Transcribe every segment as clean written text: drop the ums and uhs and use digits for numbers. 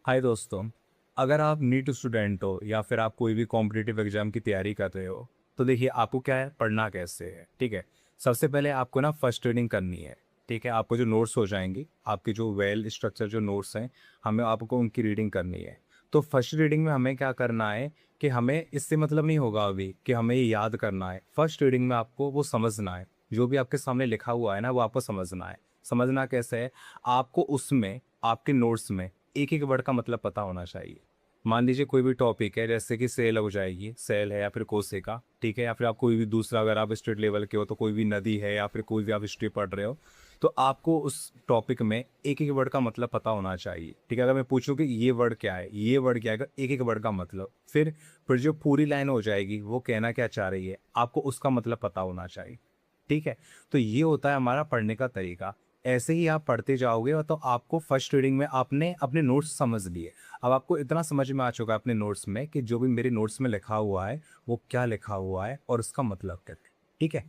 हाय दोस्तों। अगर आप नीट स्टूडेंट हो या फिर आप कोई भी कॉम्पिटिटिव एग्जाम की तैयारी कर रहे हो तो देखिए आपको क्या है, पढ़ना कैसे है। ठीक है, सबसे पहले आपको ना फर्स्ट रीडिंग करनी है। ठीक है, आपको जो नोट्स हो जाएंगी, आपके जो वेल स्ट्रक्चर जो नोट्स हैं, हमें आपको उनकी रीडिंग करनी है। तो फर्स्ट रीडिंग में हमें क्या करना है कि हमें इससे मतलब नहीं होगा अभी कि हमें ये याद करना है। फर्स्ट रीडिंग में आपको वो समझना है, जो भी आपके सामने लिखा हुआ है ना वो आपको समझना है। समझना कैसे है, आपको उसमें आपके नोट्स में एक एक वर्ड का मतलब पता होना चाहिए। मान लीजिए कोई भी टॉपिक है, जैसे कि सेल हो जाएगी, सेल है या फिर कोसेका। ठीक है, या फिर आप कोई भी दूसरा, अगर आप स्टेट लेवल के हो तो कोई भी नदी है या फिर कोई भी आप हिस्ट्री पढ़ रहे हो, तो आपको उस टॉपिक में एक एक वर्ड का मतलब पता होना चाहिए। ठीक है, अगर मैं पूछूं कि ये वर्ड क्या है, ये वर्ड क्या है, एक एक वर्ड का मतलब, फिर जो पूरी लाइन हो जाएगी वो कहना क्या चाह रही है, आपको उसका मतलब पता होना चाहिए। ठीक है, तो ये होता है हमारा पढ़ने का तरीका। ऐसे ही आप पढ़ते जाओगे और तो आपको फर्स्ट रीडिंग में आपने अपने नोट्स समझ लिए। अब आपको इतना समझ में आ चुका है अपने नोट्स में कि जो भी मेरे नोट्स में लिखा हुआ है वो क्या लिखा हुआ है और उसका मतलब क्या है। ठीक है,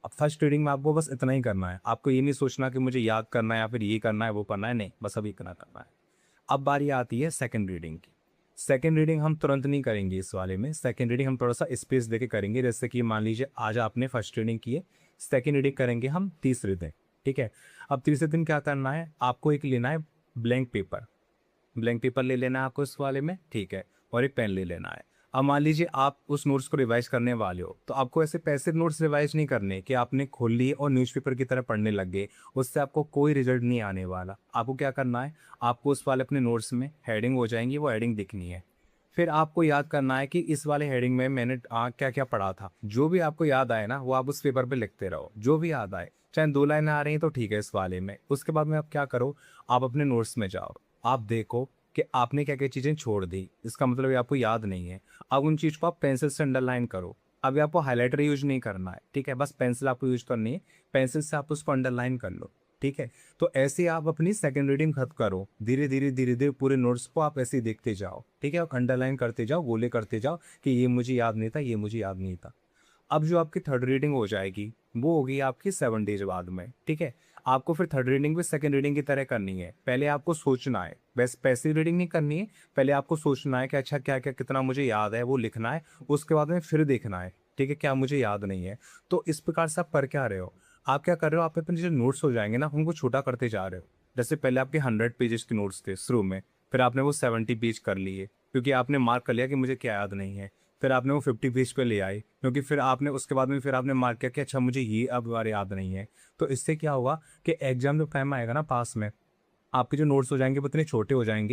अब फर्स्ट रीडिंग में आपको बस इतना ही करना है। आपको ये नहीं सोचना कि मुझे याद करना है या फिर ये करना है वो करना है, नहीं, बस अभी इतना करना है। अब बारी आती है सेकंड रीडिंग की। सेकंड रीडिंग हम तुरंत नहीं करेंगे इस वाले में। सेकंड रीडिंग हम थोड़ा सा स्पेस देके करेंगे। जैसे कि मान लीजिए आज आपने फर्स्ट रीडिंग की है, सेकंड रीडिंग करेंगे हम तीसरे दिन। ठीक है, अब तीसरे दिन क्या करना है, आपको एक लेना है ब्लैंक पेपर। ब्लैंक पेपर ले लेना है आपको इस वाले में। ठीक है, और एक पेन ले लेना है। अब मान लीजिए आप उस नोट्स को रिवाइज करने वाले हो, तो आपको ऐसे पैसिव नोट्स रिवाइज नहीं करने कि आपने खोल लिए और न्यूज़पेपर की तरह पढ़ने लग गए। उससे आपको कोई रिजल्ट नहीं आने वाला। आपको क्या करना है, आपको उस वाले अपने नोट्स में हेडिंग हो जाएंगी, वो हेडिंग दिखनी है। फिर आपको याद करना है कि इस वाले हेडिंग में मैंने क्या क्या पढ़ा था। जो भी आपको याद आए ना वो आप उस पेपर पे लिखते रहो, जो भी याद आए। चाहे दो लाइनें आ रही हैं तो ठीक है इस वाले में। उसके बाद में आप क्या करो, आप अपने नोट्स में जाओ, आप देखो कि आपने क्या क्या चीज़ें छोड़ दी। इसका मतलब ये आपको याद नहीं है। अब उन चीज़ को आप पेंसिल से अंडरलाइन करो। अभी आपको हाईलाइटर यूज नहीं करना है। ठीक है, बस पेंसिल आपको यूज करनी है। पेंसिल से आप उसको अंडरलाइन कर लो। ठीक है, तो ऐसे ही आप अपनी सेकंड रीडिंग खत्म करो। धीरे धीरे धीरे धीरे पूरे नोट्स को आप ऐसे ही देखते जाओ। ठीक है, और अंडरलाइन करते जाओ, गोले करते जाओ कि ये मुझे याद नहीं था, ये मुझे याद नहीं था। अब जो आपकी थर्ड रीडिंग हो जाएगी वो होगी आपकी 7 डेज बाद में। ठीक है, आपको फिर थर्ड रीडिंग भी सेकंड रीडिंग की तरह करनी है। पहले आपको सोचना है, बस पैसिव रीडिंग नहीं करनी है। पहले आपको सोचना है कि अच्छा क्या क्या कितना मुझे याद है, वो लिखना है। उसके बाद में फिर देखना है, ठीक है, क्या मुझे याद नहीं है। तो इस प्रकार से आप कर क्या रहे हो, आप क्या कर रहे हो, आप अपने जो नोट्स हो जाएंगे ना उनको छोटा करते जा रहे हो। जैसे पहले आपके 100 पेजेस के नोट्स थे शुरू में, फिर आपने वो 70 पेज कर लिए क्योंकि आपने मार्क कर लिया कि मुझे क्या याद नहीं है। फिर आपने वो 50 पेज पे ले आए क्योंकि फिर आपने उसके बाद में फिर आपने मार्क किया कि अच्छा मुझे ये अब बार याद नहीं है। तो इससे क्या होगा कि एग्जाम जब टाइम आएगा ना पास में, आपके जो नोट्स हो जाएंगे वो इतने छोटे हो जाएंगे